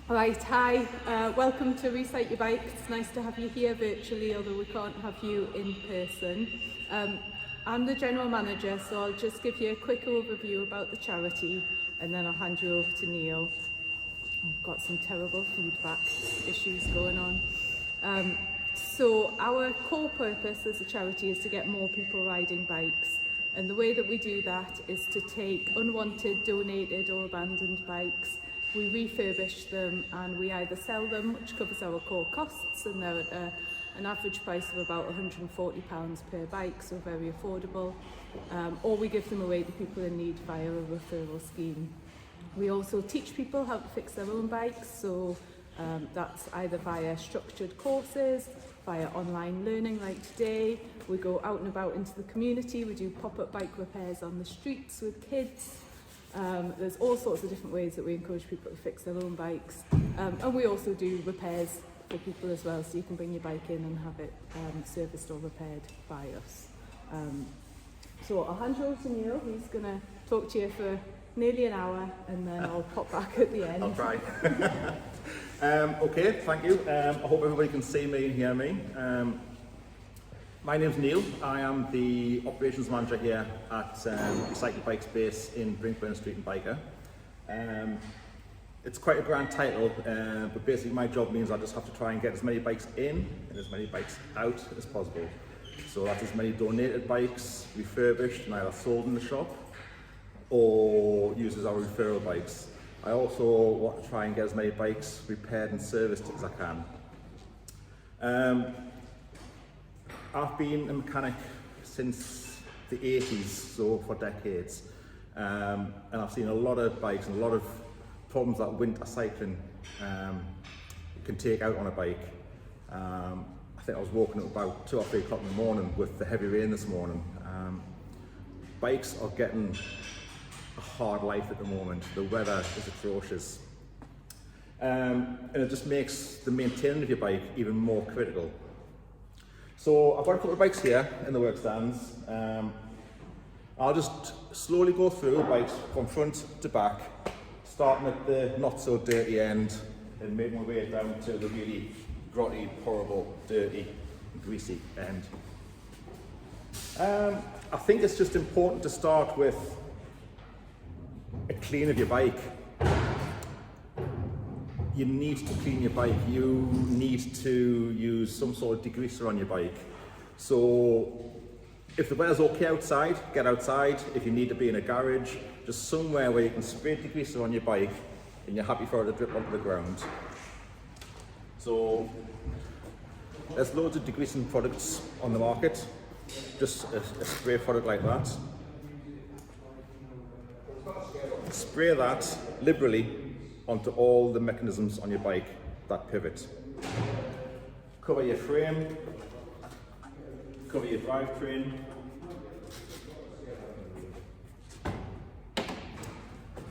Right, hi, welcome to Recite Your Bike. It's nice to have you here virtually, although we can't have you in person. I'm the General Manager, so I'll just give you a quick overview about the charity and then I'll hand you over to Neil. I've got some terrible feedback issues going on. So our core purpose as a charity is to get more people riding bikes. And the way that we do that is to take unwanted, donated or abandoned bikes, we refurbish them and we either sell them, which covers our core costs, and they're at an average price of about £140 per bike, so very affordable, or we give them away to people in need via a referral scheme. We also teach people how to fix their own bikes, so that's either via structured courses, via online learning like today. We go out and about into the community, we do pop-up bike repairs on the streets with kids. There's all sorts of different ways that we encourage people to fix their own bikes. And we also do repairs for people as well, so you can bring your bike in and have it serviced or repaired by us. So I'll hand you over to Neil. He's going to talk to you for nearly an hour and then I'll pop back at the end. I'll try. Okay, thank you. I hope everybody can see me and hear me. My name's Neil. I am the operations manager here at Recite Your Bike's base in Brinkburn Street in Byker. It's quite a grand title, but basically my job means I just have to try and get as many bikes in and as many bikes out as possible. So that's as many donated bikes, refurbished and either sold in the shop or used as our referral bikes. I also want to try and get as many bikes repaired and serviced as I can. I've been a mechanic since the 80s, so for decades, and I've seen a lot of bikes and a lot of problems that winter cycling can take out on a bike. I think I was walking at about 2 or 3 o'clock in the morning with the heavy rain this morning. Bikes are getting a hard life at the moment. The weather is atrocious. And it just makes the maintaining of your bike even more critical. So I've got a couple of bikes here in the work stands. I'll just slowly go through bikes from front to back, starting at the not so dirty end and making my way down to the really grotty, horrible, dirty, greasy end. I think it's just important to start with a clean of your bike. You need to clean your bike. You need to use some sort of degreaser on your bike. So if the weather's okay outside, get outside. If you need to be in a garage, just somewhere where you can spray degreaser on your bike and you're happy for it to drip onto the ground. So there's loads of degreasing products on the market. Just a spray product like that. Spray that liberally onto all the mechanisms on your bike that pivot. Cover your frame, cover your drivetrain,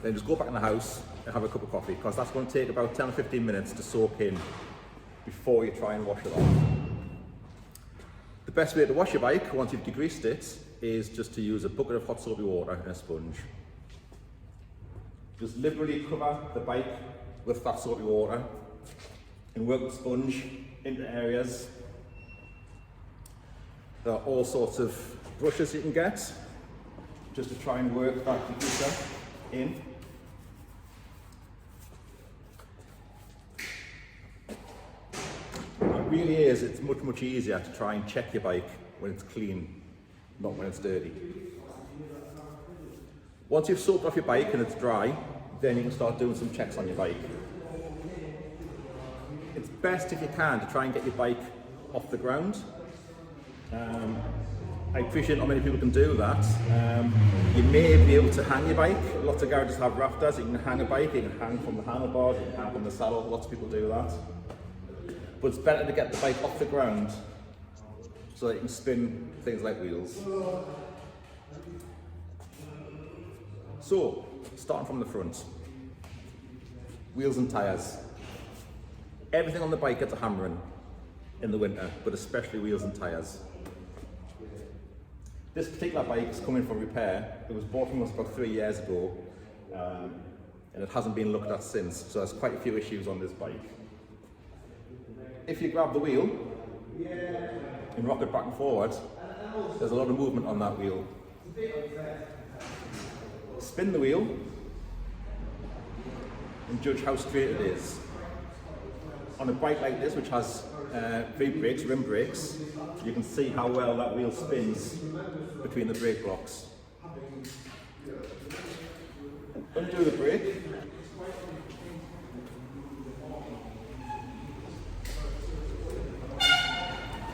then just go back in the house and have a cup of coffee, because that's going to take about 10 or 15 minutes to soak in before you try and wash it off. The best way to wash your bike once you've degreased it is just to use a bucket of hot soapy water and a sponge. Just liberally cover the bike with that soapy water and work the sponge into areas. There are all sorts of brushes you can get just to try and work that degreaser in. It really is, it's much easier to try and check your bike when it's clean, not when it's dirty. Once you've soaked off your bike and it's dry, then you can start doing some checks on your bike. It's best, if you can, to try and get your bike off the ground. I appreciate not many people can do that. You may be able to hang your bike. Lots of garages have rafters. You can hang a bike, you can hang from the handlebars, you can hang from the saddle. Lots of people do that. But it's better to get the bike off the ground so that you can spin things like wheels. So, starting from the front. Wheels and tyres. Everything on the bike gets a hammering in the winter, but especially wheels and tyres. This particular bike is coming for repair. It was bought from us about 3 years ago. and it hasn't been looked at since, so there's quite a few issues on this bike. If you grab the wheel and rock it back and forward, there's a lot of movement on that wheel. Spin the wheel and judge how straight it is. On a bike like this, which has V-brakes, rim brakes, you can see how well that wheel spins between the brake blocks. Undo the brake.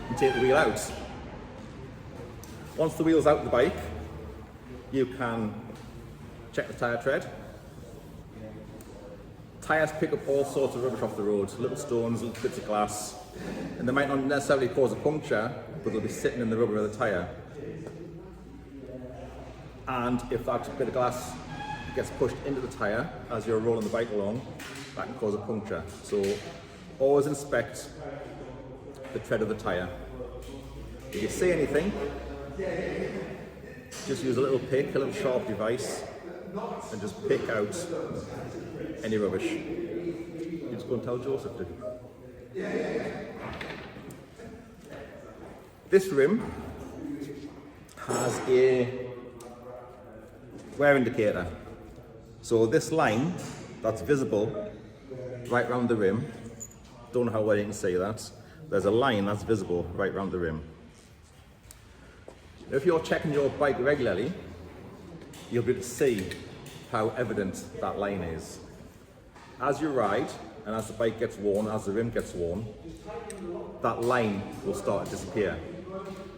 And take the wheel out. Once the wheel's out of the bike, you can check the tyre tread. Tyres pick up all sorts of rubbish off the road, little stones, little bits of glass, and they might not necessarily cause a puncture, but they'll be sitting in the rubber of the tyre. And if that bit of glass gets pushed into the tyre as you're rolling the bike along, that can cause a puncture. So always inspect the tread of the tyre. If you see anything, just use a little pick, a little sharp device, and just pick out any rubbish. You just go and tell Joseph, did you? This rim has a wear indicator. So this line that's visible right round the rim, don't know how well you can see that, there's a line that's visible right round the rim. If you're checking your bike regularly, you'll be able to see how evident that line is. As you ride, and as the bike gets worn, as the rim gets worn, that line will start to disappear.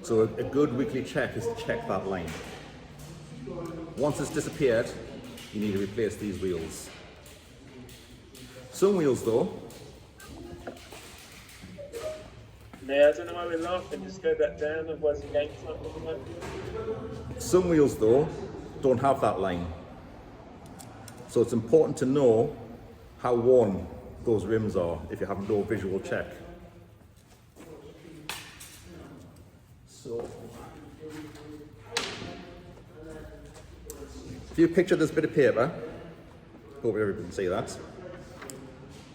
So a good weekly check is to check that line. Once it's disappeared, you need to replace these wheels. Some wheels though, Yeah, I don't know why we're laughing, just go back down, otherwise the game's not looking like it. some wheels though don't have that line. So it's important to know how worn those rims are if you have no visual check. So, if you picture this bit of paper, hope everybody can see that.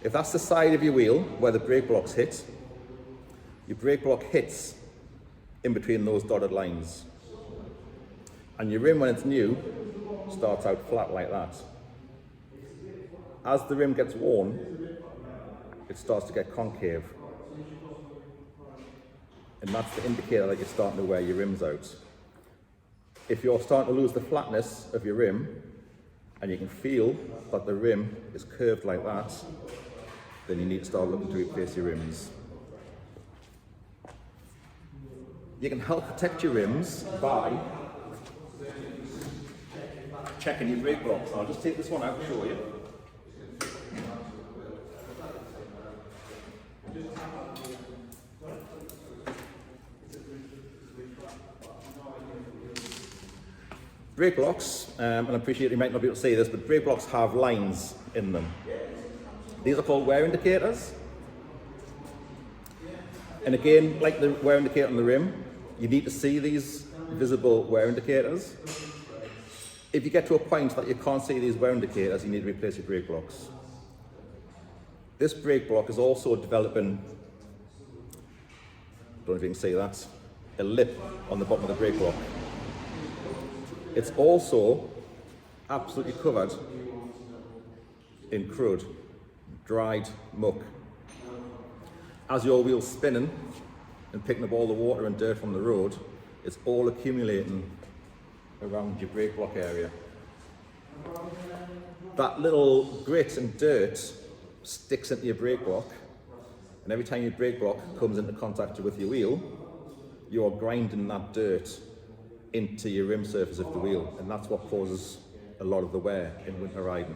If that's the side of your wheel where the brake blocks hit, your brake block hits in between those dotted lines. And your rim, when it's new, starts out flat like that. As the rim gets worn, it starts to get concave. And that's the indicator that you're starting to wear your rims out. If you're starting to lose the flatness of your rim, and you can feel that the rim is curved like that, then you need to start looking to replace your rims. You can help protect your rims by checking your brake blocks. I'll just take this one out and show you. Brake blocks, and I appreciate you might not be able to see this, but brake blocks have lines in them. These are called wear indicators. And again, like the wear indicator on the rim, you need to see these visible wear indicators. If you get to a point that you can't see these wear indicators, you need to replace your brake blocks. This brake block is also developing, don't know if you can see that, a lip on the bottom of the brake block. It's also absolutely covered in crud, dried muck. As your wheel's spinning and picking up all the water and dirt from the road, it's all accumulating around your brake block area. That little grit and dirt sticks into your brake block, and every time your brake block comes into contact with your wheel, you're grinding that dirt into your rim surface of the wheel, and that's what causes a lot of the wear in winter riding.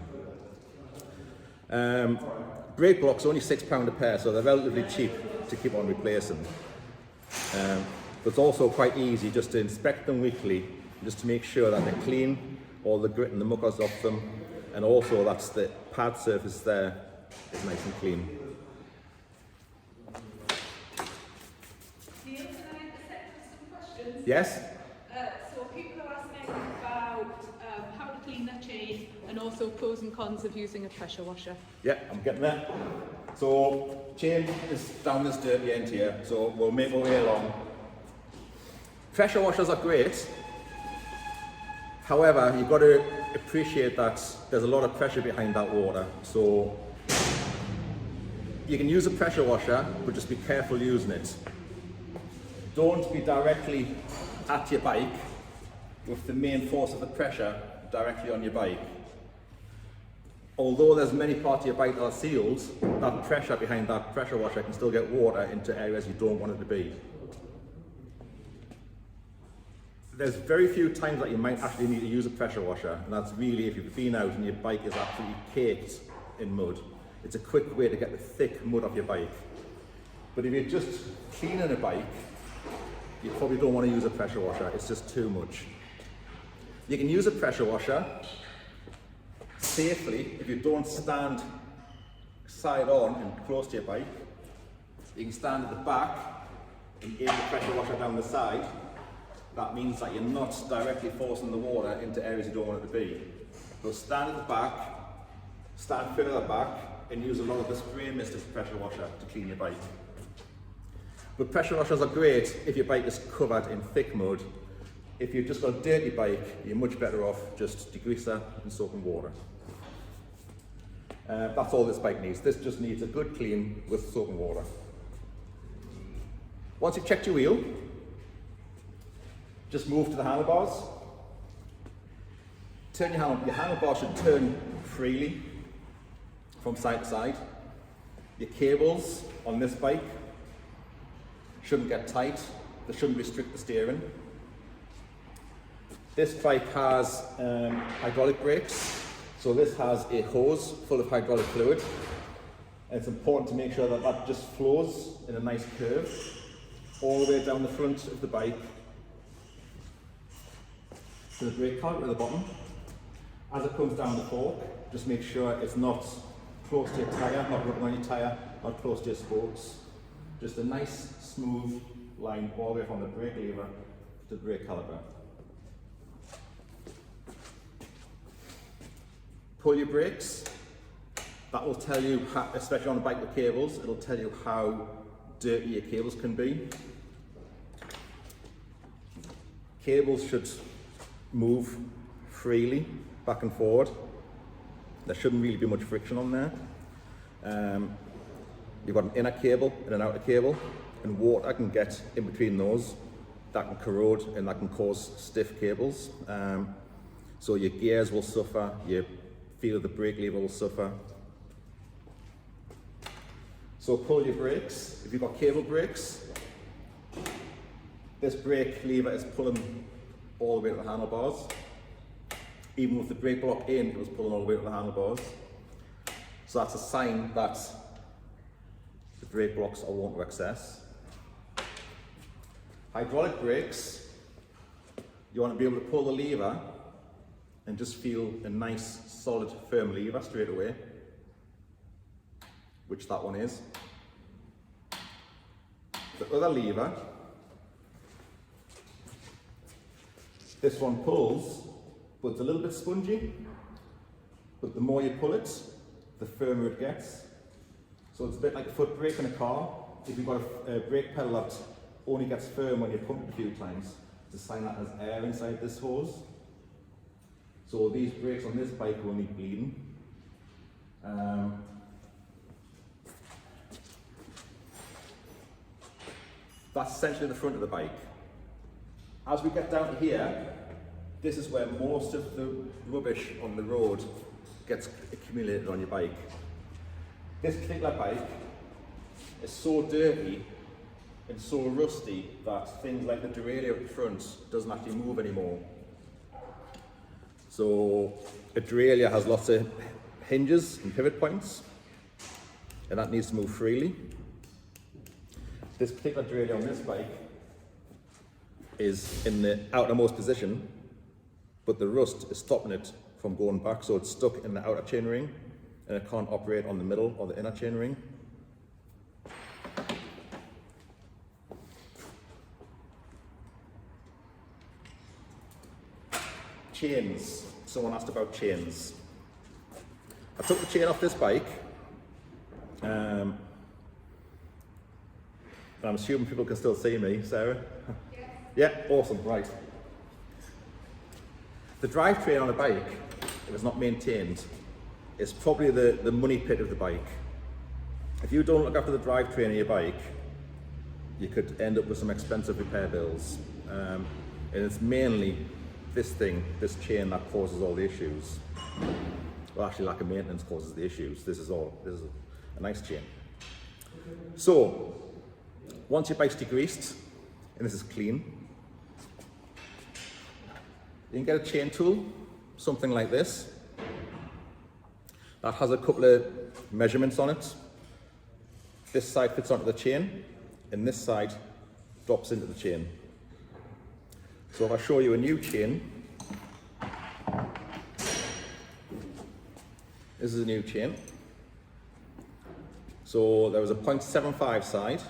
Brake blocks are only £6 a pair, so they're relatively cheap to keep on replacing. But it's also quite easy just to inspect them weekly, just to make sure that they're clean, all the grit and the muck is off them, and also that's the pad surface there is nice and clean. Neil, can I intercept with some questions? Yes? So people are asking about how to clean their chain and also so pros and cons of using a pressure washer. Yeah, I'm getting there. So chain is down this dirty end here, so we'll make our way along. Pressure washers are great. However, you've got to appreciate that there's a lot of pressure behind that water. So you can use a pressure washer, but just be careful using it. Don't be directly at your bike with the main force of the pressure directly on your bike. Although there's many parts of your bike that are sealed, that pressure behind that pressure washer can still get water into areas you don't want it to be. There's very few times that you might actually need to use a pressure washer, and that's really if you've been out and your bike is absolutely caked in mud. It's a quick way to get the thick mud off your bike. But if you're just cleaning a bike, you probably don't want to use a pressure washer, it's just too much. You can use a pressure washer safely if you don't stand side on and close to your bike. You can stand at the back and aim the pressure washer down the side. That means that you're not directly forcing the water into areas you don't want it to be. So stand at the back, stand further back, and use a lot of the spray mist as a pressure washer to clean your bike. But pressure washers are great if your bike is covered in thick mud. If you've just got a dirty bike, you're much better off just degreaser and soap and water. That's all this bike needs. This just needs a good clean with soap and water. Once you've checked your wheel, just move to the handlebars. Turn your handlebars should turn freely from side to side. Your cables on this bike shouldn't get tight. They shouldn't restrict the steering. This bike has hydraulic brakes. So this has a hose full of hydraulic fluid. And it's important to make sure that that just flows in a nice curve all the way down the front of the bike to the brake caliper at the bottom. As it comes down the fork, just make sure it's not close to your tyre, not rubbing on your tyre, not close to your spokes. Just a nice smooth line all the way from the brake lever to the brake caliper. Pull your brakes. That will tell you, especially on a bike with cables, it'll tell you how dirty your cables can be. Cables should move freely back and forward. There shouldn't really be much friction on there. You've got an inner cable and an outer cable, and water can get in between those. That can corrode and that can cause stiff cables. So your gears will suffer, your feel of the brake lever will suffer. So pull your brakes. If you've got cable brakes, this brake lever is pulling all the way to the handlebars. Even with the brake block in, it was pulling all the way to the handlebars. So that's a sign that the brake blocks are worn to excess. Hydraulic brakes, you want to be able to pull the lever and just feel a nice, solid, firm lever straight away, which that one is. The other lever, this one pulls, but it's a little bit spongy, but the more you pull it, the firmer it gets. So it's a bit like a foot brake in a car. If you've got a brake pedal that only gets firm when you pump it a few times, it's a sign that there's air inside this hose. So these brakes on this bike will need bleeding. That's essentially the front of the bike. As we get down to here, this is where most of the rubbish on the road gets accumulated on your bike. This particular bike is so dirty and so rusty that things like the derailleur at the front doesn't actually move anymore. So a derailleur has lots of hinges and pivot points, and that needs to move freely. This particular derailleur on this bike is in the outermost position, but the rust is stopping it from going back, so it's stuck in the outer chainring and it can't operate on the middle or the inner chainring. Chains. Someone asked about chains. I took the chain off this bike. And I'm assuming people can still see me, Sarah? Yeah, awesome, right. The drivetrain on a bike, if it's not maintained, is probably the money pit of the bike. If you don't look after the drivetrain of your bike, you could end up with some expensive repair bills. And it's mainly this thing, this chain, that causes all the issues. Well, actually, lack of maintenance causes the issues. This is a nice chain. So, once your bike's degreased, and this is clean, you can get a chain tool, something like this, that has a couple of measurements on it. This side fits onto the chain, and this side drops into the chain. So if I show you a new chain, this is a new chain. So there was a 0.75 side,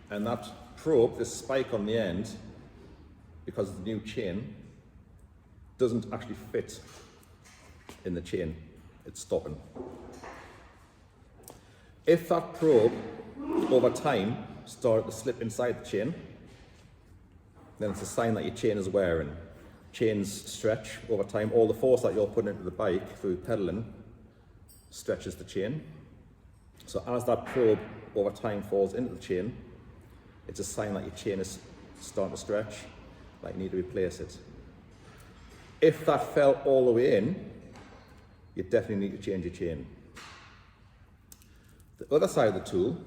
and that probe, this spike on the end, because of the new chain, doesn't actually fit in the chain. It's stopping. If that probe, over time, started to slip inside the chain, then it's a sign that your chain is wearing. Chains stretch over time. All the force that you're putting into the bike through pedaling stretches the chain. So as that probe over time falls into the chain, it's a sign that your chain is starting to stretch, that you need to replace it. If that fell all the way in, you definitely need to change your chain. The other side of the tool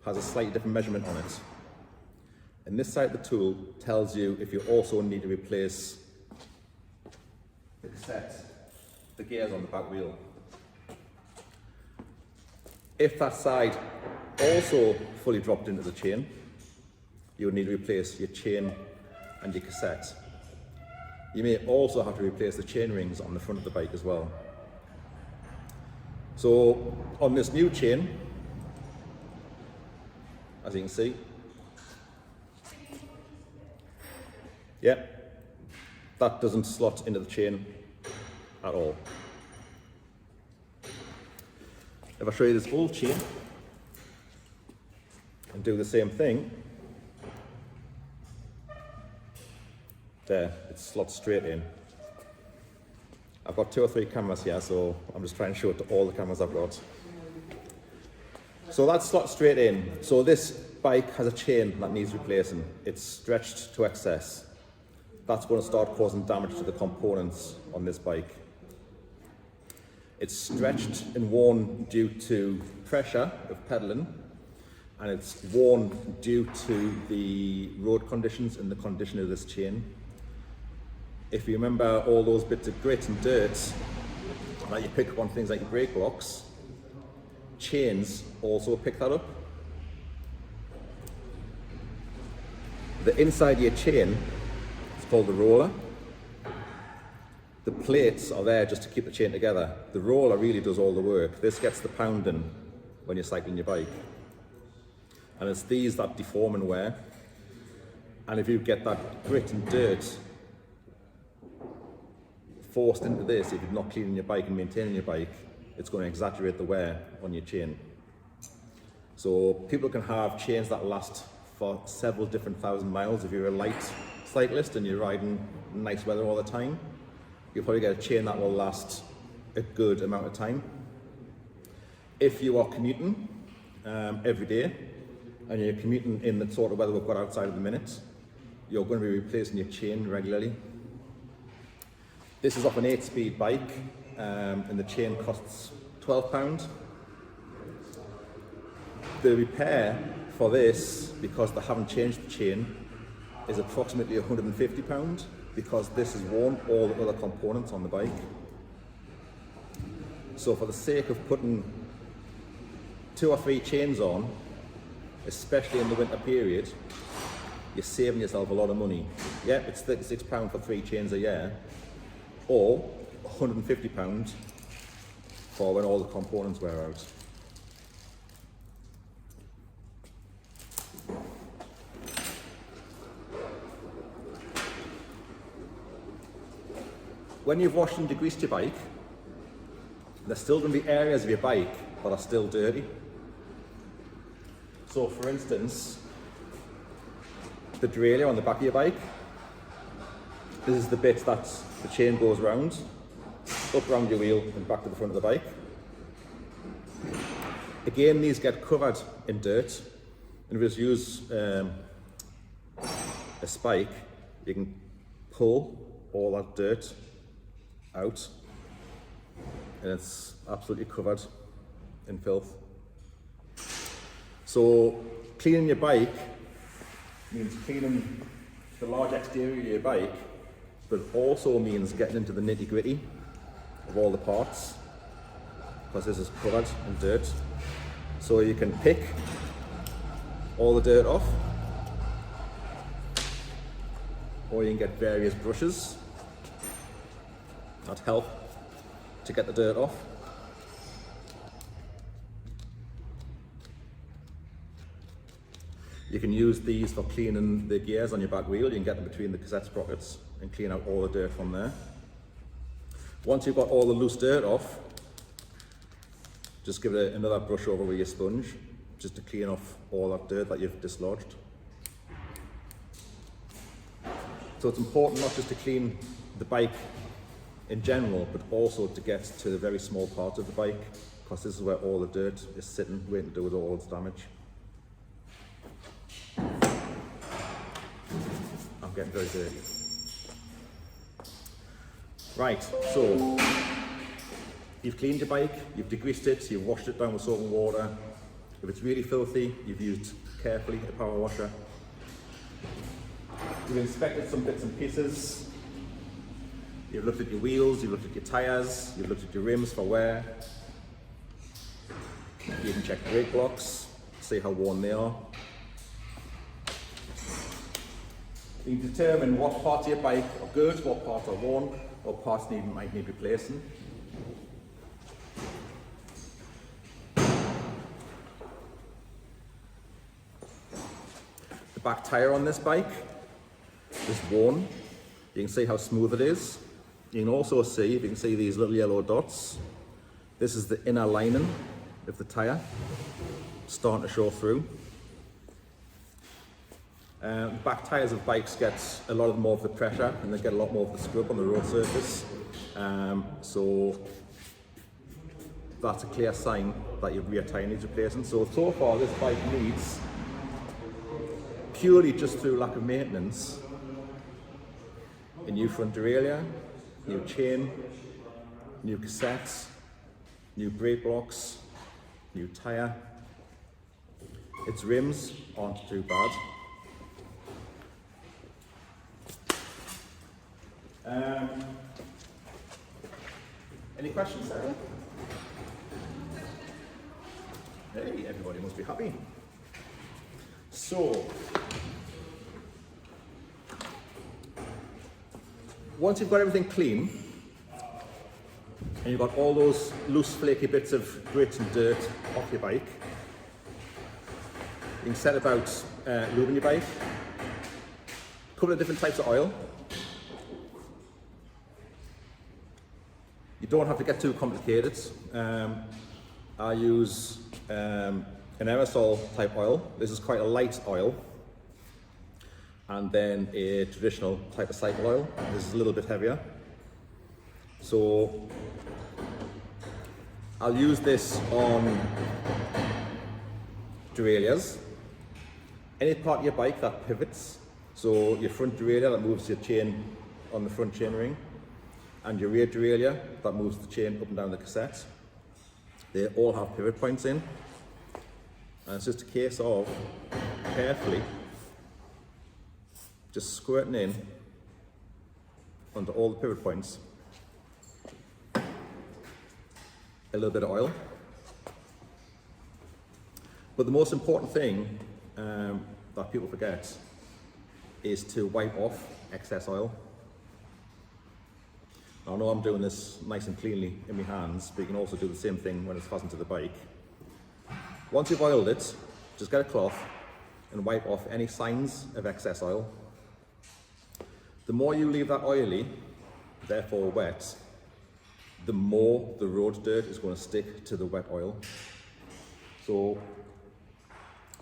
has a slightly different measurement on it. And this side of the tool tells you if you also need to replace the cassette, the gears on the back wheel. If that side also fully dropped into the chain, you would need to replace your chain and your cassette. You may also have to replace the chain rings on the front of the bike as well. So on this new chain, as you can see, yeah, that doesn't slot into the chain at all. If I show you this old chain and do the same thing, there, it slots straight in. I've got 2 or 3 cameras here, so I'm just trying to show it to all the cameras I've got. So that slots straight in. So this bike has a chain that needs replacing. It's stretched to excess. That's going to start causing damage to the components on this bike. It's stretched and worn due to pressure of pedaling, and it's worn due to the road conditions and the condition of this chain. If you remember all those bits of grit and dirt that you pick up on things like your brake blocks, chains also pick that up. The inside of your chain is called the roller. The plates are there just to keep the chain together. The roller really does all the work. This gets the pounding when you're cycling your bike. And it's these that deform and wear. And if you get that grit and dirt forced into this, if you're not cleaning your bike and maintaining your bike, it's going to exaggerate the wear on your chain. So people can have chains that last for several different thousand miles. If you're a light cyclist and you're riding nice weather all the time, you'll probably get a chain that will last a good amount of time. If you are commuting every day, and you're commuting in the sort of weather we've got outside at the minute, you're going to be replacing your chain regularly. This is off an 8-speed bike, and the chain costs £12. The repair for this, because they haven't changed the chain, is approximately £150, because this has worn all the other components on the bike. So for the sake of putting 2 or 3 chains on, especially in the winter period, you're saving yourself a lot of money. Yeah, it's £36 for 3 chains a year, or £150 for when all the components wear out. when you've washed and degreased your bike, there's still going to be areas of your bike that are still dirty. So for instance, the derailleur on the back of your bike, this is the bit that the chain goes round, up round your wheel and back to the front of the bike. Again, these get covered in dirt, and if you just use a spike, you can pull all that dirt out, and it's absolutely covered in filth. So cleaning your bike means cleaning the large exterior of your bike, but also means getting into the nitty-gritty of all the parts, because this is covered in dirt. So you can pick all the dirt off, or you can get various brushes that help to get the dirt off. You can use these for cleaning the gears on your back wheel. You can get them between the cassette sprockets and clean out all the dirt from there. Once you've got all the loose dirt off, just give it another brush over with your sponge, just to clean off all that dirt that you've dislodged. So it's important not just to clean the bike in general, but also to get to the very small part of the bike, because this is where all the dirt is sitting, waiting to do with all its damage. I'm getting very dirty. Right, so you've cleaned your bike, you've degreased it, you've washed it down with soap and water. If it's really filthy, you've used carefully a power washer. You've inspected some bits and pieces. You've looked at your wheels, you've looked at your tyres, you've looked at your rims for wear. You can check brake blocks, see how worn they are. You can determine what parts of your bike are good, what parts are worn, what parts might need replacing. The back tyre on this bike is worn. You can see how smooth it is. You can also see, if you can see these little yellow dots, this is the inner lining of the tyre starting to show through. Back tyres of bikes get a lot more of the pressure, and they get a lot more of the scrub on the road surface. So that's a clear sign that your rear tyre needs replacing. So far this bike needs, purely just through lack of maintenance, a new front derailleur, new chain, new cassettes, new brake blocks, new tyre. Its rims aren't too bad. Any questions, Sarah? Hey, everybody must be happy. So, once you've got everything clean, and you've got all those loose, flaky bits of grit and dirt off your bike, you can set about lubing your bike. A couple of different types of oil. You don't have to get too complicated. I use an aerosol type oil. This is quite a light oil. And then a traditional type of cycle oil. This is a little bit heavier. So I'll use this on derailleurs. Any part of your bike that pivots, so your front derailleur that moves your chain on the front chain ring, and your rear derailleur that moves the chain up and down the cassette. They all have pivot points in. And it's just a case of carefully just squirting in under all the pivot points a little bit of oil. But the most important thing that people forget is to wipe off excess oil. I know I'm doing this nice and cleanly in my hands, but you can also do the same thing when it's fastened to the bike. Once you've oiled it, just get a cloth and wipe off any signs of excess oil. The more you leave that oily, therefore wet, the more the road dirt is going to stick to the wet oil. So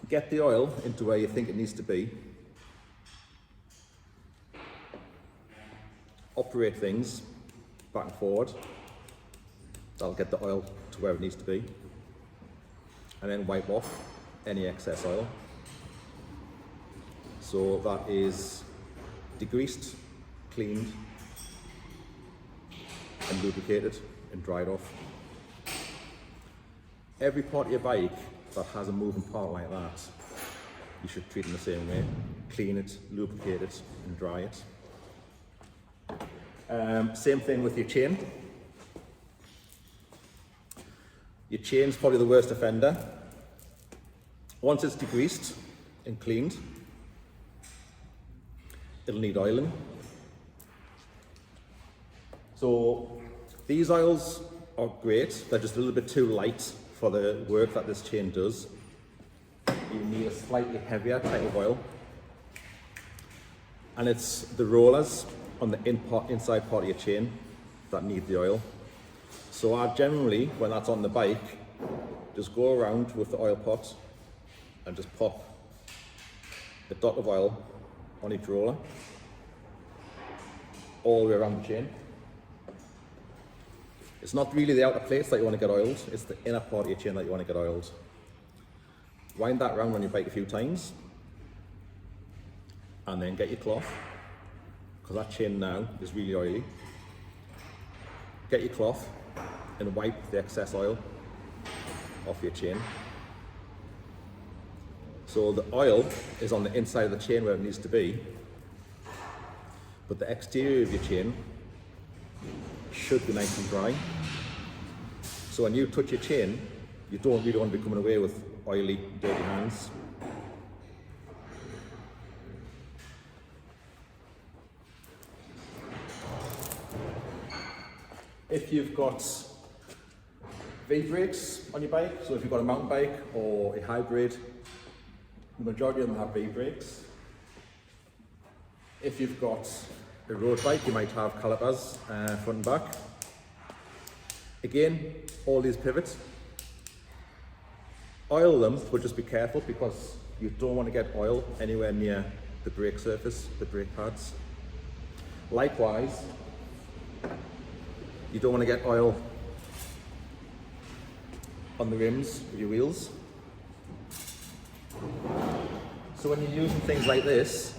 get the oil into where you think it needs to be. Operate things back and forward. That'll get the oil to where it needs to be. And then wipe off any excess oil. So that is degreased, cleaned, and lubricated and dried off. Every part of your bike that has a moving part like that, you should treat in the same way. Clean it, lubricate it, and dry it. Same thing with your chain. Your chain's probably the worst offender. Once it's degreased and cleaned, it'll need oiling. So these oils are great, they're just a little bit too light for the work that this chain does. You need a slightly heavier type of oil. And it's the rollers on the inside part of your chain that need the oil. So I generally, when that's on the bike, just go around with the oil pot and just pop a dot of oil on each roller, all the way around the chain. It's not really the outer plates that you want to get oiled, it's the inner part of your chain that you want to get oiled. Wind that round on your bike a few times, and then get your cloth, because that chain now is really oily. Get your cloth and wipe the excess oil off your chain. So the oil is on the inside of the chain where it needs to be, but the exterior of your chain should be nice and dry. So when you touch your chain, you don't really want to be coming away with oily, dirty hands. If you've got V-brakes on your bike, so if you've got a mountain bike or a hybrid, the majority of them have V-brakes. If you've got a road bike, you might have calipers front and back. Again, all these pivots, oil them, but just be careful because you don't want to get oil anywhere near the brake surface, the brake pads. Likewise, you don't want to get oil on the rims of your wheels. So when you're using things like this,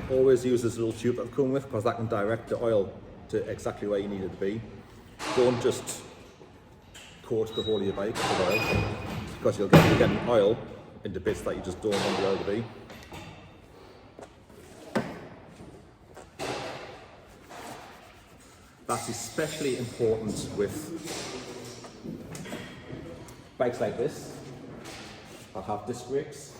always use this little tube that I've come with, because that can direct the oil to exactly where you need it to be. Don't just coat the whole of your bike with oil, because you'll get getting oil into bits that you just don't want the oil to be. That's especially important with bikes like this that have disc brakes.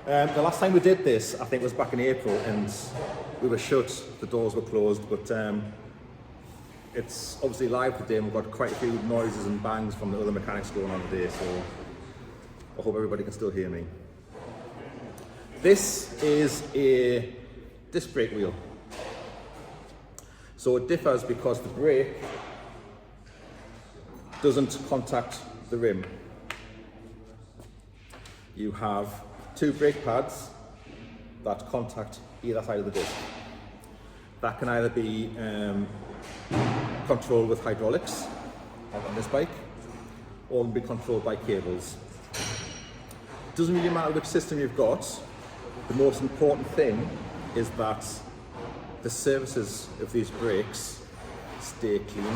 The last time we did this, I think, was back in April, and we were shut, the doors were closed, but it's obviously live today, and we've got quite a few noises and bangs from the other mechanics going on today, so I hope everybody can still hear me. This is a disc brake wheel. So it differs because the brake doesn't contact the rim. You have two brake pads that contact either side of the disc. That can either be controlled with hydraulics, like on this bike, or can be controlled by cables. It doesn't really matter which system you've got. The most important thing is that the surfaces of these brakes stay clean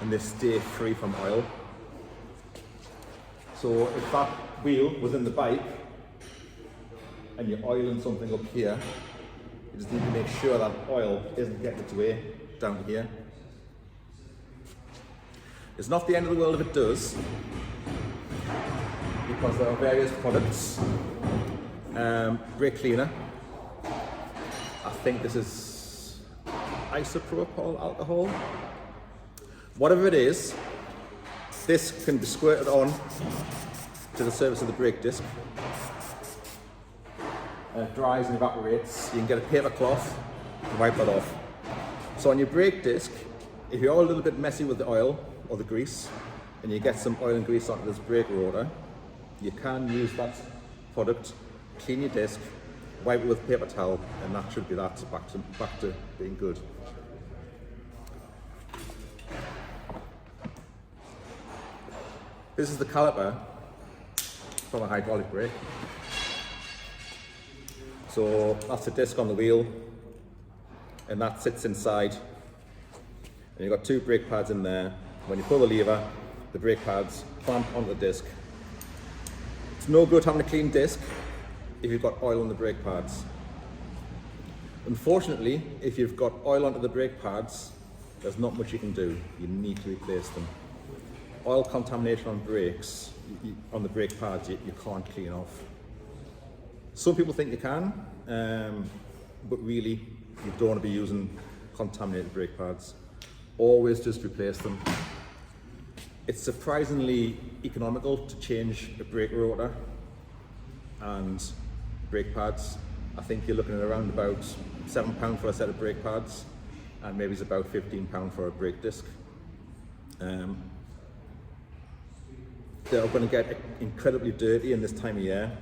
and they stay free from oil. So if that wheel was in the bike and you're oiling something up here, you just need to make sure that oil isn't getting its way down here. It's not the end of the world if it does, because there are various products. Brake cleaner, I think this is isopropyl alcohol. Whatever it is, this can be squirted on to the surface of the brake disc. It dries and evaporates. You can get a paper cloth and wipe that off. So on your brake disc, if you're a little bit messy with the oil or the grease, and you get some oil and grease onto this brake rotor, you can use that product, clean your disc, wipe it with a paper towel, and that should be that back to being good. This is the caliper from a hydraulic brake. So that's the disc on the wheel, and that sits inside. And you've got two brake pads in there. When you pull the lever, the brake pads clamp onto the disc. It's no good having a clean disc if you've got oil on the brake pads. Unfortunately, if you've got oil onto the brake pads, there's not much you can do. You need to replace them. Oil contamination on brakes, on the brake pads, you can't clean off. Some people think you can, but really you don't want to be using contaminated brake pads. Always just replace them. It's surprisingly economical to change a brake rotor and brake pads. I think you're looking at around about £7 for a set of brake pads, and maybe it's about £15 for a brake disc. They're going to get incredibly dirty in this time of year.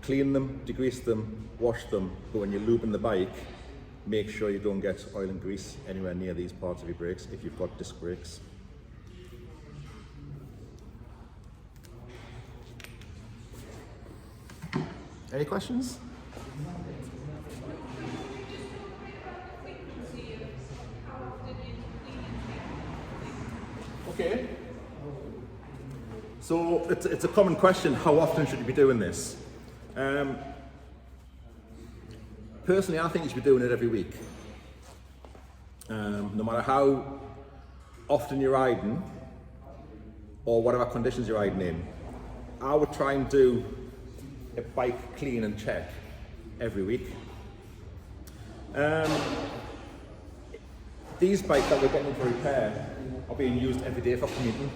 Clean them, degrease them, wash them, but when you're lubing the bike, make sure you don't get oil and grease anywhere near these parts of your brakes if you've got disc brakes. Any questions? Okay. So it's a common question, how often should you be doing this? Personally, I think you should be doing it every week. No matter how often you're riding or whatever conditions you're riding in, I would try and do a bike clean and check every week. These bikes that we're getting for repair are being used every day for commuting.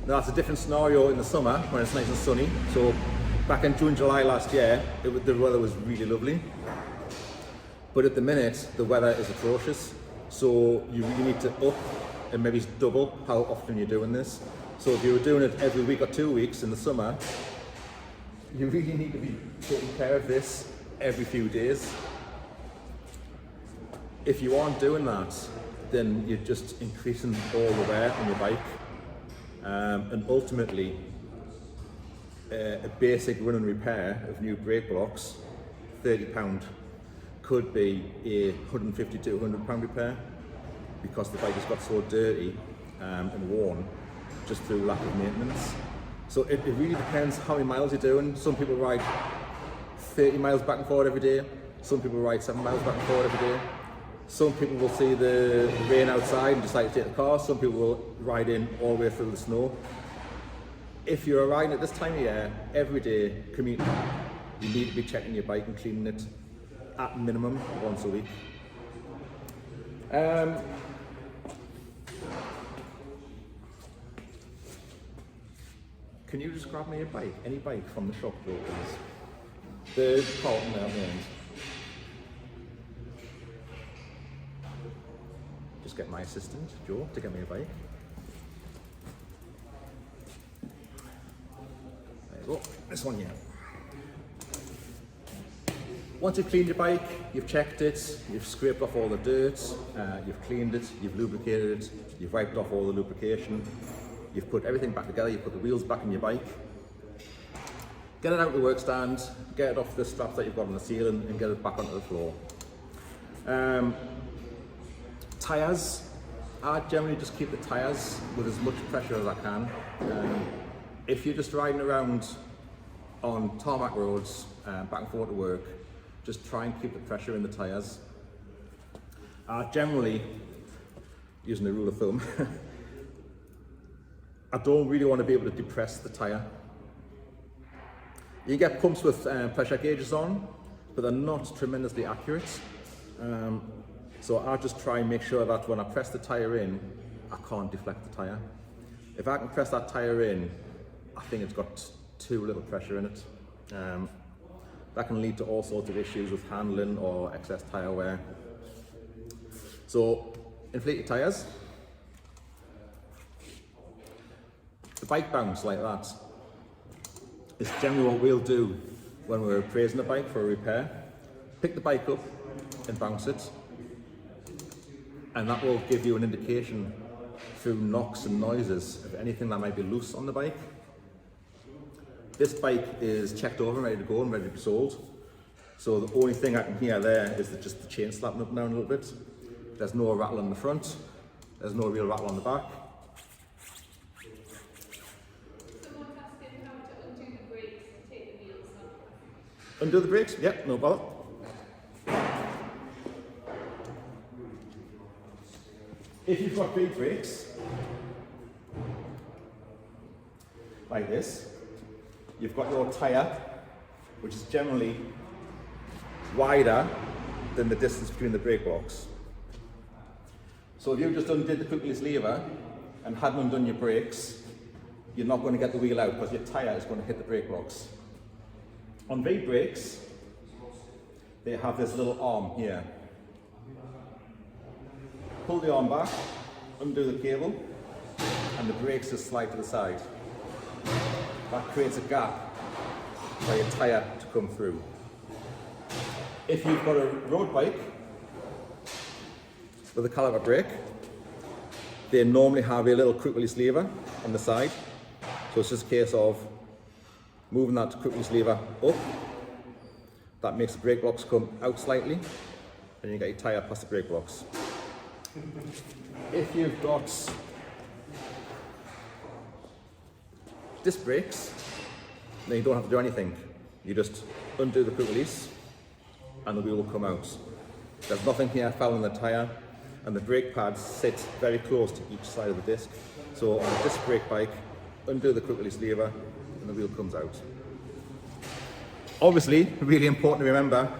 Now that's a different scenario in the summer when it's nice and sunny. So back in June, July last year, the weather was really lovely. But at the minute, the weather is atrocious. So you really need to up and maybe double how often you're doing this. So if you were doing it every week or 2 weeks in the summer, you really need to be taking care of this every few days. If you aren't doing that, then you're just increasing all the wear on your bike. And ultimately, a basic run and repair of new brake blocks, £30, could be a £150 to £200 repair because the bike has got so dirty and worn just through lack of maintenance. So it really depends how many miles you're doing. Some people ride 30 miles back and forward every day. Some people ride 7 miles back and forward every day. Some people will see the rain outside and decide to take the car. Some people will ride in all the way through the snow. If you're riding at this time of year, every day commuting, you need to be checking your bike and cleaning it at minimum once a week. Can you just grab me a bike, any bike from the shop, please? The Carlton there on the end. Just get my assistant, Joe, to get me a bike. There you go, this one here. Once you've cleaned your bike, you've checked it, you've scraped off all the dirt, you've cleaned it, you've lubricated it, you've wiped off all the lubrication, you've put everything back together, you've put the wheels back in your bike. Get it out of the work stand, get it off the straps that you've got on the ceiling and get it back onto the floor. Tyres, I generally just keep the tyres with as much pressure as I can. If you're just riding around on tarmac roads, back and forth to work, just try and keep the pressure in the tyres. Generally, using a rule of thumb, I don't really want to be able to depress the tyre. You get pumps with pressure gauges on, but they're not tremendously accurate. So I just try and make sure that when I press the tyre in, I can't deflect the tyre. If I can press that tyre in I think it's got too little pressure in it. That can lead to all sorts of issues with handling or excess tyre wear. So inflate your tyres. The bike bounce like that is generally what we'll do when we're appraising a bike for a repair. Pick the bike up and bounce it, and that will give you an indication through knocks and noises of anything that might be loose on the bike. This bike is checked over, ready to go and ready to be sold. So the only thing I can hear there is just the chain slapping up and down a little bit. There's no rattle on the front, there's no real rattle on the back. Someone's asking how to undo the brakes and take the wheels off. Undo the brakes? Yep, no bother. If you've got big brakes, like this, you've got your tyre, which is generally wider than the distance between the brake blocks. So if you just undid the quick release lever and hadn't undone your brakes, you're not going to get the wheel out because your tyre is going to hit the brake blocks. On V brakes, they have this little arm here. Pull the arm back, undo the cable, and the brakes just slide to the side. That creates a gap for your tyre to come through. If you've got a road bike with a caliper brake, they normally have a little quick release lever on the side. So it's just a case of moving that quick release lever up. That makes the brake blocks come out slightly, and you get your tyre past the brake blocks. If you've got disc brakes, then you don't have to do anything. You just undo the quick release and the wheel will come out. There's nothing here fouling the tyre, and the brake pads sit very close to each side of the disc. So on a disc brake bike, undo the quick release lever and the wheel comes out. Obviously, really important to remember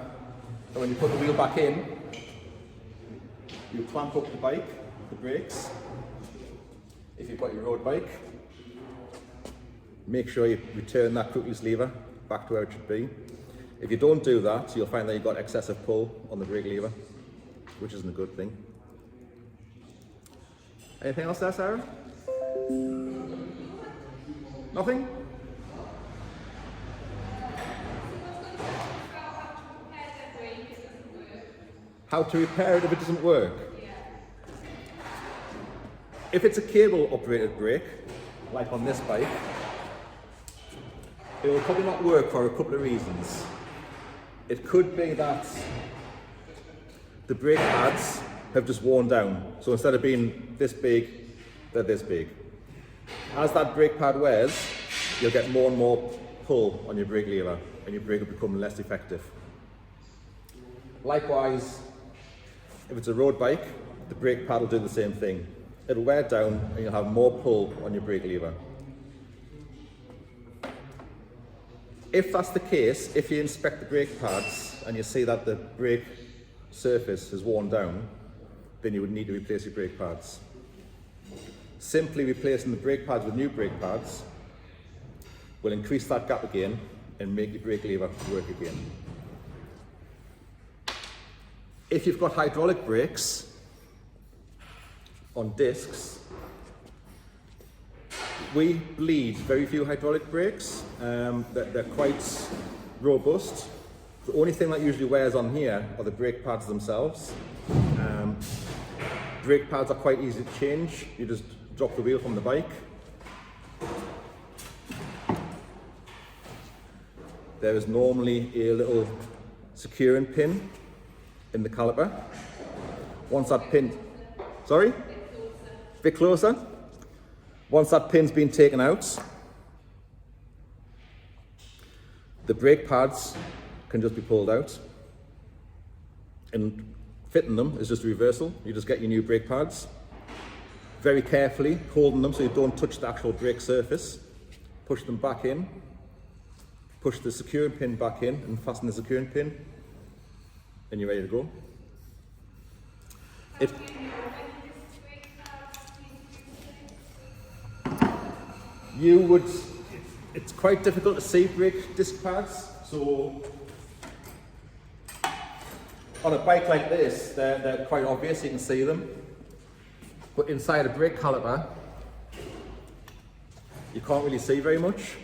that when you put the wheel back in, you clamp up the bike, the brakes. If you've got your road bike, make sure you return that quick release lever back to where it should be. If you don't do that, you'll find that you've got excessive pull on the brake lever, which isn't a good thing. Anything else there, Sarah? Nothing? How to repair it if it doesn't work? If it's a cable operated brake, like on this bike, it will probably not work for a couple of reasons. It could be that the brake pads have just worn down. So instead of being this big, they're this big. As that brake pad wears, you'll get more and more pull on your brake lever and your brake will become less effective. Likewise, if it's a road bike, the brake pad will do the same thing. It'll wear down and you'll have more pull on your brake lever. If that's the case, if you inspect the brake pads and you see that the brake surface has worn down, then you would need to replace your brake pads. Simply replacing the brake pads with new brake pads will increase that gap again and make your brake lever work again. If you've got hydraulic brakes on discs, we bleed very few hydraulic brakes. They're quite robust. The only thing that usually wears on here are the brake pads themselves. Brake pads are quite easy to change. You just drop the wheel from the bike. There is normally a little securing pin in the caliper. Once that pin, sorry? A bit closer. Once that pin's been taken out, the brake pads can just be pulled out. And fitting them is just a reversal. You just get your new brake pads. Very carefully holding them so you don't touch the actual brake surface. Push them back in. Push the securing pin back in and fasten the securing pin. And you're ready to go. You would It's quite difficult to see brake disc pads, so on a bike like this, they're quite obvious, you can see them. But inside a brake caliper, you can't really see very much.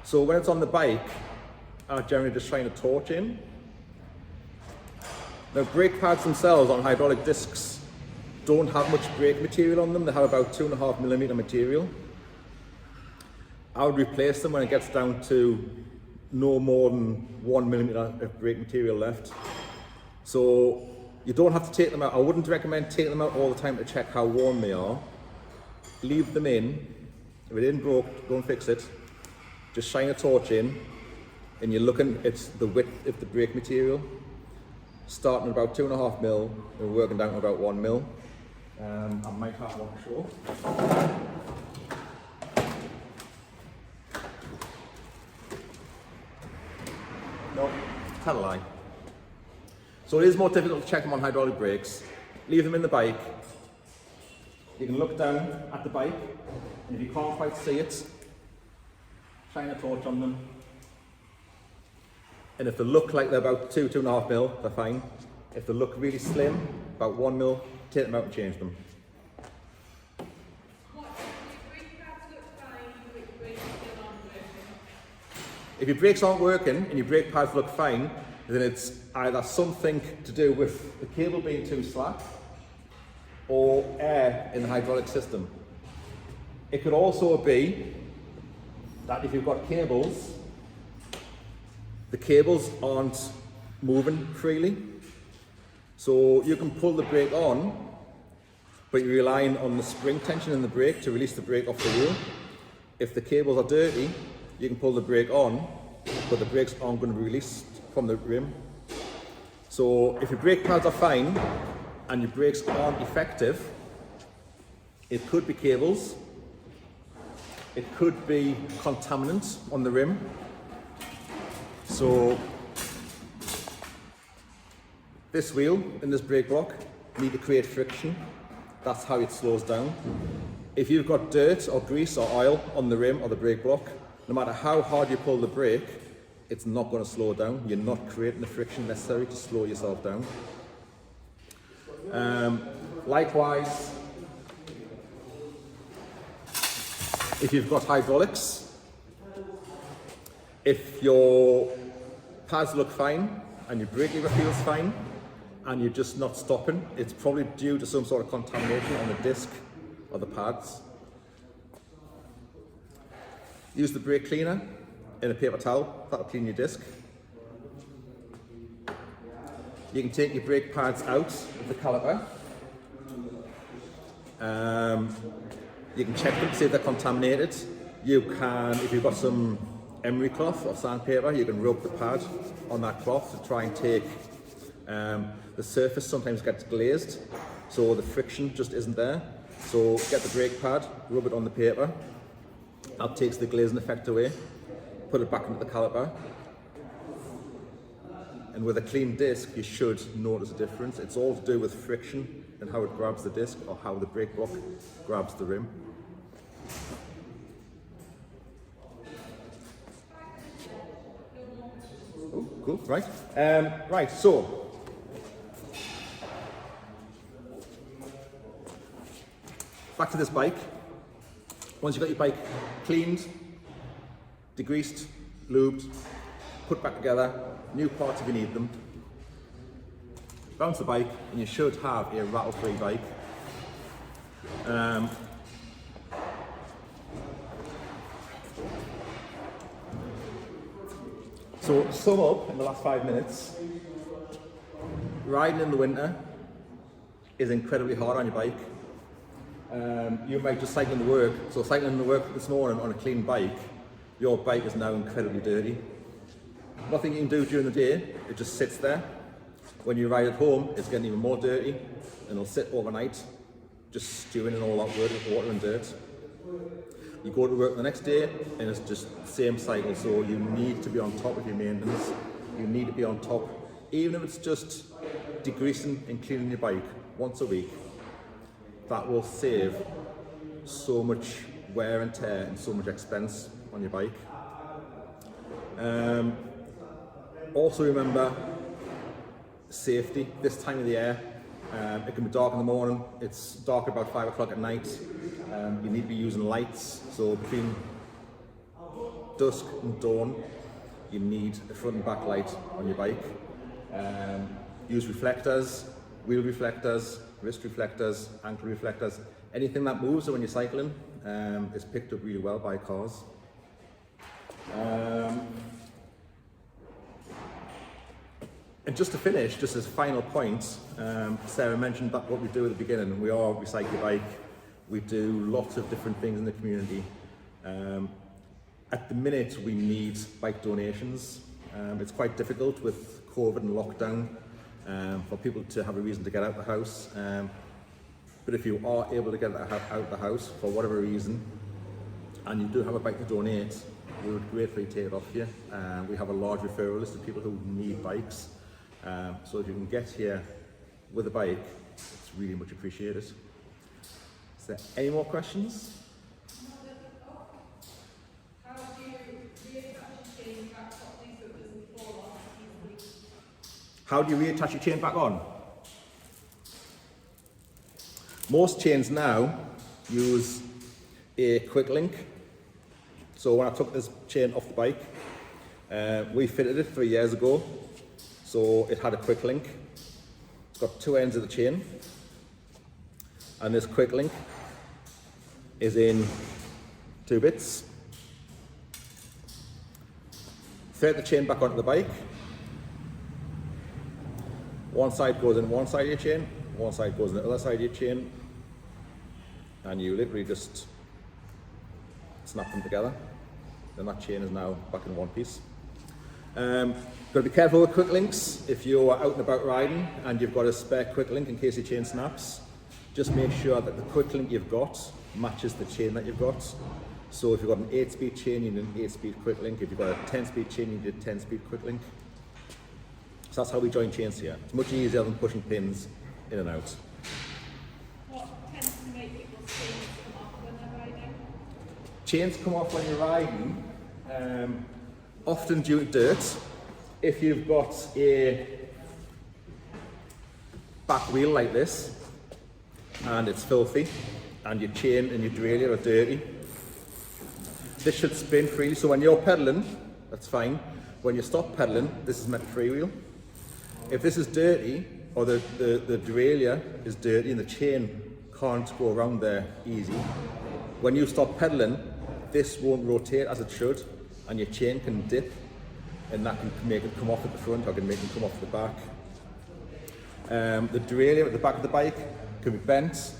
So when it's on the bike, I generally just shine a torch in. Now brake pads themselves on hydraulic discs don't have much brake material on them, they have about 2.5mm material. I would replace them when it gets down to no more than 1mm of brake material left. So you don't have to take them out. I wouldn't recommend taking them out all the time to check how worn they are. Leave them in. If it isn't broke, don't fix it. Just shine a torch in and you're looking at the width of the brake material. Starting at about 2.5mm and working down to about 1mm. I might have one to show. No, tell a lie. So it is more difficult to check them on hydraulic brakes. Leave them in the bike. You can look down at the bike, and if you can't quite see it, shine a torch on them. And if they look like they're about 2.5mm, they're fine. If they look really slim, about 1mm, take them out and change them. If your brakes aren't working and your brake pads look fine, then it's either something to do with the cable being too slack or air in the hydraulic system. It could also be that if you've got cables, the cables aren't moving freely. So you can pull the brake on, but you're relying on the spring tension in the brake to release the brake off the wheel. If the cables are dirty, you can pull the brake on, but the brakes aren't going to be released from the rim. So if your brake pads are fine and your brakes aren't effective, it could be cables, it could be contaminants on the rim. So this wheel and this brake block need to create friction. That's how it slows down. If you've got dirt or grease or oil on the rim or the brake block, no matter how hard you pull the brake, it's not going to slow down. You're not creating the friction necessary to slow yourself down. Likewise, if you've got hydraulics, if your pads look fine and your brake lever feels fine and you're just not stopping, it's probably due to some sort of contamination on the disc or the pads. Use the brake cleaner in a paper towel, that'll clean your disc. You can take your brake pads out of the caliper. You can check them to see if they're contaminated. You can, if you've got some emery cloth or sandpaper, you can rub the pad on that cloth to try and take, the surface sometimes gets glazed, so the friction just isn't there. So get the brake pad, rub it on the paper. That takes the glazing effect away. Put it back into the caliper. And with a clean disc, you should notice a difference. It's all to do with friction and how it grabs the disc or how the brake block grabs the rim. Oh, cool, right. Right, so back to this bike. Once you've got your bike cleaned, degreased, lubed, put back together, new parts if you need them, bounce the bike and you should have a rattle-free bike. So to sum up in the last 5 minutes, riding in the winter is incredibly hard on your bike. You might just cycle to work, so cycling to work this morning on a clean bike, your bike is now incredibly dirty. Nothing you can do during the day, it just sits there. When you ride it home, it's getting even more dirty, and it'll sit overnight, just stewing in all that water and dirt. You go to work the next day, and it's just the same cycle, so you need to be on top of your maintenance. You need to be on top, even if it's just degreasing and cleaning your bike once a week. That will save so much wear and tear and so much expense on your bike. Also remember safety this time of the year. It can be dark in the morning, it's dark about 5 o'clock at night. You need to be using lights, so between dusk and dawn you need a front and back light on your bike. Use reflectors, wheel reflectors, wrist reflectors, ankle reflectors. Anything that moves when you're cycling is picked up really well by cars. And just to finish, just as a final point, Sarah mentioned that what we do at the beginning, we are Recycle Your Bike. We do lots of different things in the community. At the minute, we need bike donations. It's quite difficult with COVID and lockdown for people to have a reason to get out of the house. But if you are able to get out of the house for whatever reason, and you do have a bike to donate, we would gratefully take it off you. We have a large referral list of people who need bikes. So if you can get here with a bike, it's really much appreciated. Is there any more questions? How do you reattach your chain back on? Most chains now use a quick link. So when I took this chain off the bike, we fitted it 3 years ago. So it had a quick link. It's got two ends of the chain. And this quick link is in 2 bits. Thread the chain back onto the bike. One side goes in one side of your chain, one side goes in the other side of your chain, and you literally just snap them together. Then that chain is now back in one piece. Got to be careful with quick links. If you're out and about riding and you've got a spare quick link in case your chain snaps, just make sure that the quick link you've got matches the chain that you've got. So if you've got an 8-speed chain, you need an 8-speed quick link. If you've got a 10-speed chain, you need a 10-speed quick link. So that's how we join chains here. It's much easier than pushing pins in and out. What tends to make people's chains come off when they're riding? Chains come off when you're riding, often due to dirt. If you've got a back wheel like this, and it's filthy, and your chain and your derailleur are dirty, this should spin freely. So when you're pedalling, that's fine. When you stop pedalling, this is meant to freewheel. If this is dirty, or the derailleur is dirty and the chain can't go around there easy, when you stop pedalling, this won't rotate as it should, and your chain can dip, and that can make it come off at the front, or can make it come off the back. The derailleur at the back of the bike can be bent.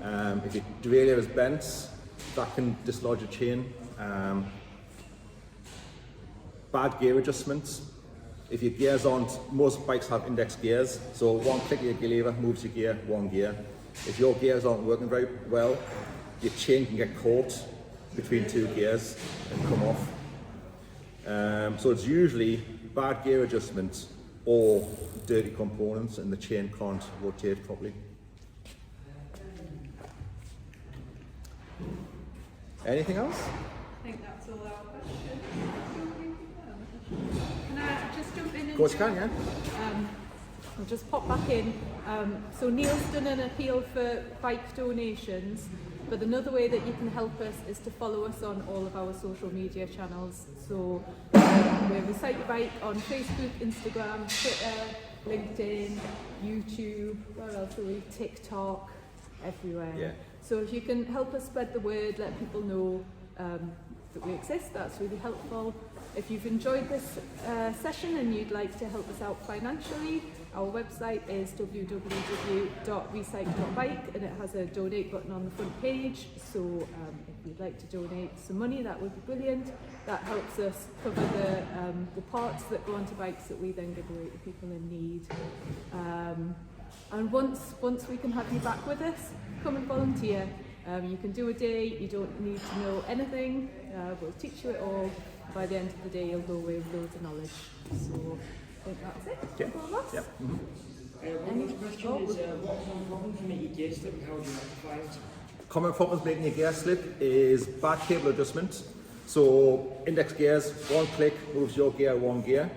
If your derailleur is bent, that can dislodge a chain. Bad gear adjustments. If your gears aren't, most bikes have index gears, so one click of your gear lever moves your gear one gear. If your gears aren't working very well, your chain can get caught between 2 gears and come off. So it's usually bad gear adjustments or dirty components and the chain can't rotate properly. Anything else? I think that's all our questions. Can I just jump in? Of course you can, yeah. I'll just pop back in. So Neil's done an appeal for bike donations, but another way that you can help us is to follow us on all of our social media channels. So we're Recycle Your Bike on Facebook, Instagram, Twitter, LinkedIn, YouTube, where else are we? TikTok, everywhere. Yeah. So if you can help us spread the word, let people know that we exist, that's really helpful. If you've enjoyed this session and you'd like to help us out financially, our website is www.recycle.bike and it has a donate button on the front page. So if you'd like to donate some money, that would be brilliant. That helps us cover the parts that go onto bikes that we then give away to people in need. And once we can have you back with us, come and volunteer. You can do a day, you don't need to know anything, we'll teach you it all. By the end of the day, you'll go away with loads of knowledge. So I think that's it. Yeah. Yeah. One other question is, what common problems make your gear slip and how do you rectify it? Common problems making your gear slip is bad cable adjustment. So index gears, one click moves your gear one gear.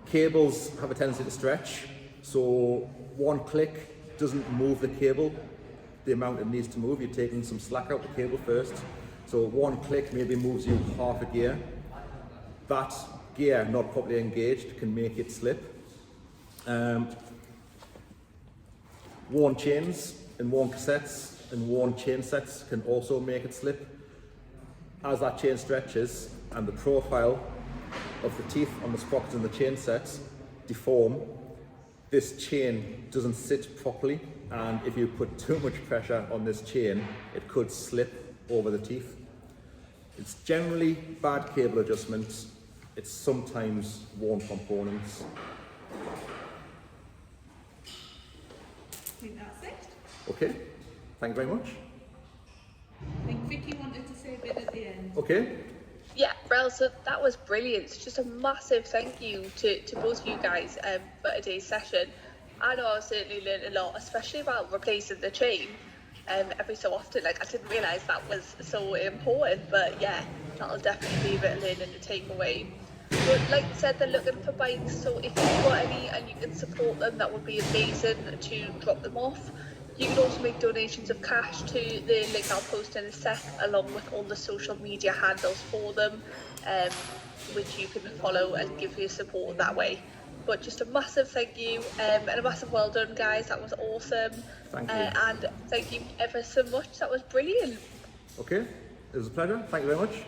Cables have a tendency to stretch, so one click doesn't move the cable the amount it needs to move. You're taking some slack out the cable first. So one click maybe moves you half a gear. That gear not properly engaged can make it slip. Worn chains and worn cassettes and worn chain sets can also make it slip. As that chain stretches and the profile of the teeth on the sprockets and the chain sets deform, this chain doesn't sit properly, and if you put too much pressure on this chain, it could slip over the teeth. It's generally bad cable adjustments. It's sometimes worn components. I think that's it. Okay, thank you very much. I think Vicky wanted to say a bit at the end. Okay, Yeah, well, so that was brilliant. Just a massive thank you to both of you guys for today's session. I know I certainly learned a lot, especially about replacing the chain every so often. Like, I didn't realise that was so important, but yeah, that'll definitely be a bit of learning to take away. But like I said, they're looking for bikes, so if you've got any and you can support them, that would be amazing to drop them off. You can also make donations of cash to the link I'll post in a sec, along with all the social media handles for them, which you can follow and give your support that way. But just a massive thank you and a massive well done, guys. That was awesome. Thank you. And thank you ever so much. That was brilliant. okay, it was a pleasure. Thank you very much.